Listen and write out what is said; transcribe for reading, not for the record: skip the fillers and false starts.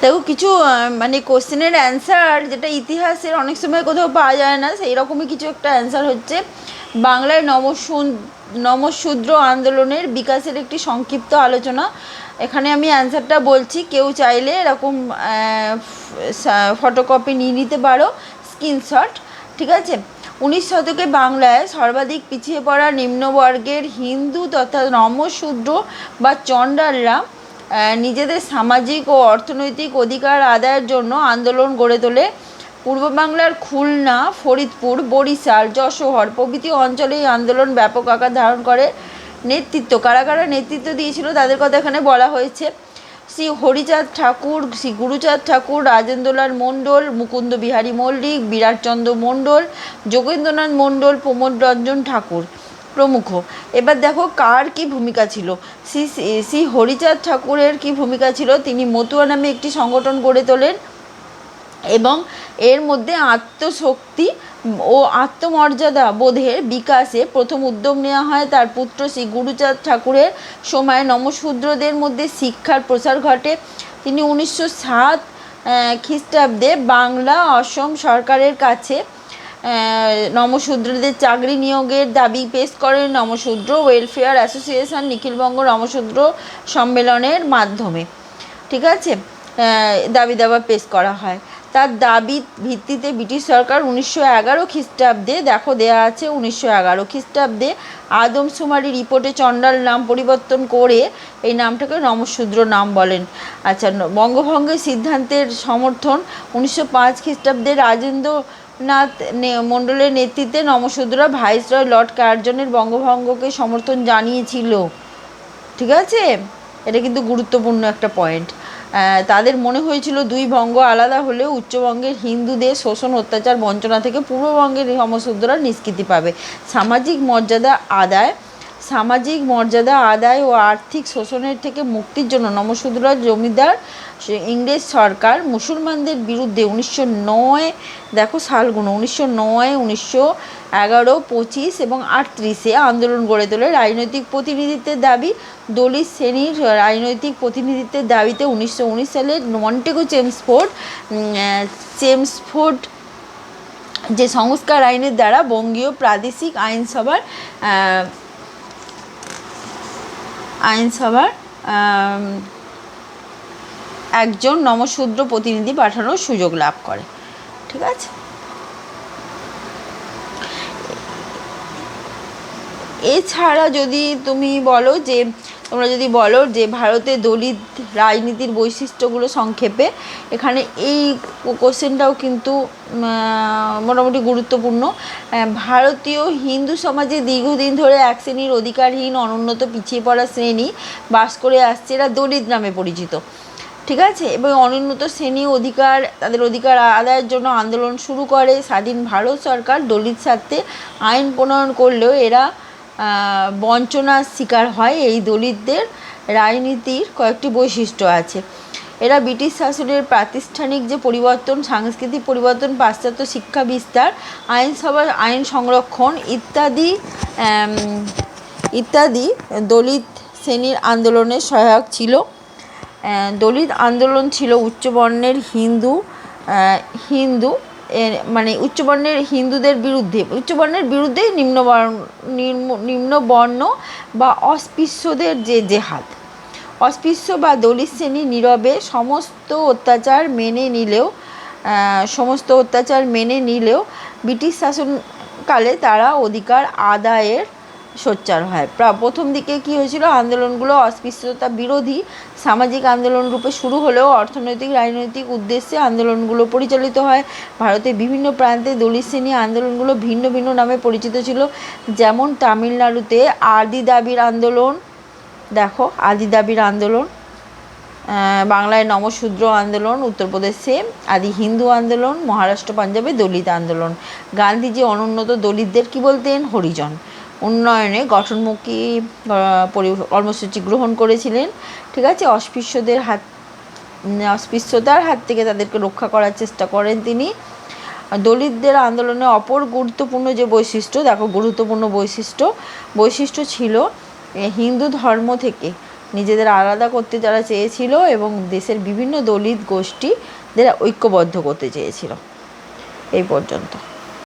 দেখো কিছু মানে কোশ্চেনের অ্যান্সার যেটা ইতিহাসের অনেক সময় কোথাও পাওয়া যায় না, সেই রকমই কিছু একটা অ্যান্সার হচ্ছে বাংলায় নমশূদ্র আন্দোলনের বিকাশের একটি সংক্ষিপ্ত আলোচনা। এখানে আমি অ্যান্সারটা বলছি, কেউ চাইলে এরকম ফটোকপি নিয়ে নিতে পারো, স্ক্রিনশট। ঠিক আছে। 19 শতকে বাংলায় সর্বাধিক পিছিয়ে পড়া নিম্নবর্গের হিন্দু তথা নমশূদ্র বা চণ্ডালরা নিজেদের সামাজিক ও অর্থনৈতিক অধিকার আদায়ের জন্য আন্দোলন গড়ে তোলে। পূর্ব বাংলার খুলনা, ফরিদপুর, বরিশাল, যশোর প্রভৃতি অঞ্চলে এই আন্দোলন ব্যাপক আকার ধারণ করে। নেতৃত্ব কারা কারা নেতৃত্ব দিয়েছিল তাদের কথা এখানে বলা হয়েছে। শ্রী হরিচাঁদ ঠাকুর, শ্রী গুরুচাঁদ ঠাকুর, রাজেন্দ্রলাল মণ্ডল, মুকুন্দ বিহারী মল্লিক, বিরাটচন্দ্র মণ্ডল, যোগেন্দ্রনাথ মণ্ডল, প্রমোদ রঞ্জন ঠাকুর প্রমুখ। এবার দেখো কার কি ভূমিকা ছিল। শ্রী হরিচাঁদ ঠাকুরের কি ভূমিকা ছিল, তিনি মতুয়া নামে একটি সংগঠন গড়ে তোলেন এবং এর মধ্যে আত্মশক্তি ও আত্মমর্যাদা বোধের বিকাশে প্রথম উদ্যোগ নেওয়া হয়। তার পুত্র শ্রী গুরুচাঁদ ঠাকুরের সময় নমশূদ্রদের মধ্যে শিক্ষার প্রসার ঘটে। তিনি 1907 খ্রিস্টাব্দে বাংলা অসম সরকারের কাছে নমশূদ্রদের চাকরি নিয়োগের দাবি পেশ করেন। নমশূদ্র ওয়েলফেয়ার অ্যাসোসিয়েশন নিখিলবঙ্গ নমশূদ্র সম্মেলনের মাধ্যমে, ঠিক আছে, দাবি দাবা পেশ করা হয়। তার দাবির ভিত্তিতে ব্রিটিশ সরকার 1911 খ্রিস্টাব্দে, দেখো দেয়া আছে 1911 খ্রিস্টাব্দে আদমশুমারি রিপোর্টে চণ্ডাল নাম পরিবর্তন করে এই নামটাকে নমশূদ্র নাম বলেন। আচ্ছা, বঙ্গভঙ্গের সিদ্ধান্তের সমর্থন 1905 খ্রিস্টাব্দে রাজেন্দ্রনাথ মণ্ডলের নেতৃত্বে নমশূদ্ররা ভাইসরয় লর্ড কার্জনের বঙ্গভঙ্গকে সমর্থন জানিয়েছিল। ঠিক আছে, এটা কিন্তু গুরুত্বপূর্ণ একটা পয়েন্ট। তাদের মনে হয়েছিল দুই বঙ্গ আলাদা হলেও উচ্চবঙ্গের হিন্দুদের শোষণ, অত্যাচার, বঞ্চনা থেকে পূর্ববঙ্গের নমশূদ্ররা নিষ্কৃতি পাবে। সামাজিক মর্যাদা আদায় ও আর্থিক শোষণের থেকে মুক্তির জন্য নমশূদ্ররা জমিদার ইংরেজ সরকার মুসলমানদের বিরুদ্ধে 1909, দেখো সালগুলো 1909, 1911, 25 এবং 38 আন্দোলন গড়ে তোলে। রাজনৈতিক প্রতিনিধিত্বের দাবি, দলিত শ্রেণীর রাজনৈতিক প্রতিনিধিত্বের দাবিতে 1919 সালে মন্টেগু চেমসফোর্ড যে সংস্কার আইনের দ্বারা বঙ্গীয় প্রাদেশিক আইনসভার একজন নমশূদ্র প্রতিনিধি পাঠানোর সুযোগ লাভ করে। ঠিক আছে, এছাড়া যদি তোমরা যদি বলো যে ভারতে দলিত রাজনীতির বৈশিষ্ট্যগুলো সংক্ষেপে, এখানে এই কোশ্চেনটাও কিন্তু মোটামুটি গুরুত্বপূর্ণ। ভারতীয় হিন্দু সমাজে দীর্ঘদিন ধরে এক শ্রেণীর অধিকারহীন, অনুন্নত, পিছিয়ে পড়া শ্রেণী বাস করে আসছে, এরা দলিত নামে পরিচিত। ঠিক আছে, এবং অনুন্নত শ্রেণী তাদের অধিকার আদায়ের জন্য আন্দোলন শুরু করে। স্বাধীন ভারত সরকার দলিত স্বার্থে আইন প্রণয়ন করলেও এরা বঞ্চনার শিকার হয়। এই দলিতদের রাজনীতির কয়েকটি বৈশিষ্ট্য আছে। এরা ব্রিটিশ শাসনের প্রাতিষ্ঠানিক যে পরিবর্তন, সাংস্কৃতিক পরিবর্তন, পাশ্চাত্য শিক্ষা বিস্তার, আইনসভা আইন সংরক্ষণ ইত্যাদি দলিত শ্রেণীর আন্দোলনের সহায়ক ছিল। দলিত আন্দোলন ছিল উচ্চবর্ণের মানে উচ্চবর্ণের হিন্দুদের বিরুদ্ধে, উচ্চবর্ণের নিম্নবর্ণ বা অস্পৃশ্যদের যে জেহাদ। অস্পৃশ্য বা দলিত শ্রেণী নীরবে সমস্ত অত্যাচার মেনে নিলেও ব্রিটিশ শাসনকালে তারা অধিকার আদায়ের সোচ্চার হয়। প্রথম দিকে কী হয়েছিল, আন্দোলনগুলো অস্পৃশ্যতা বিরোধী সামাজিক আন্দোলন রূপে শুরু হলেও অর্থনৈতিক রাজনৈতিক উদ্দেশ্যে আন্দোলনগুলো পরিচালিত হয়। ভারতের বিভিন্ন প্রান্তে দলিত শ্রেণী আন্দোলনগুলো ভিন্ন ভিন্ন নামে পরিচিত ছিল। যেমন তামিলনাড়ুতে আদি দাবির আন্দোলন, দেখো আদি দাবির আন্দোলন, বাংলায় নমশূদ্র আন্দোলন, উত্তরপ্রদেশে আদি হিন্দু আন্দোলন, মহারাষ্ট্র পাঞ্জাবে দলিত আন্দোলন। গান্ধীজি অনুন্নত দলিতদের কী বলতেন, হরিজন। উন্নয়নে গঠনমুখী কর্মসূচি গ্রহণ করেছিলেন। ঠিক আছে, অস্পৃশ্যতার হাত থেকে তাদেরকে রক্ষা করার চেষ্টা করেন তিনি। দলিতদের আন্দোলনে অপর গুরুত্বপূর্ণ যে বৈশিষ্ট্য, দেখো গুরুত্বপূর্ণ বৈশিষ্ট্য ছিল হিন্দু ধর্ম থেকে নিজেদের আলাদা করতে তারা চেয়েছিল এবং দেশের বিভিন্ন দলিত গোষ্ঠীদের ঐক্যবদ্ধ করতে চেয়েছিল। এই পর্যন্ত।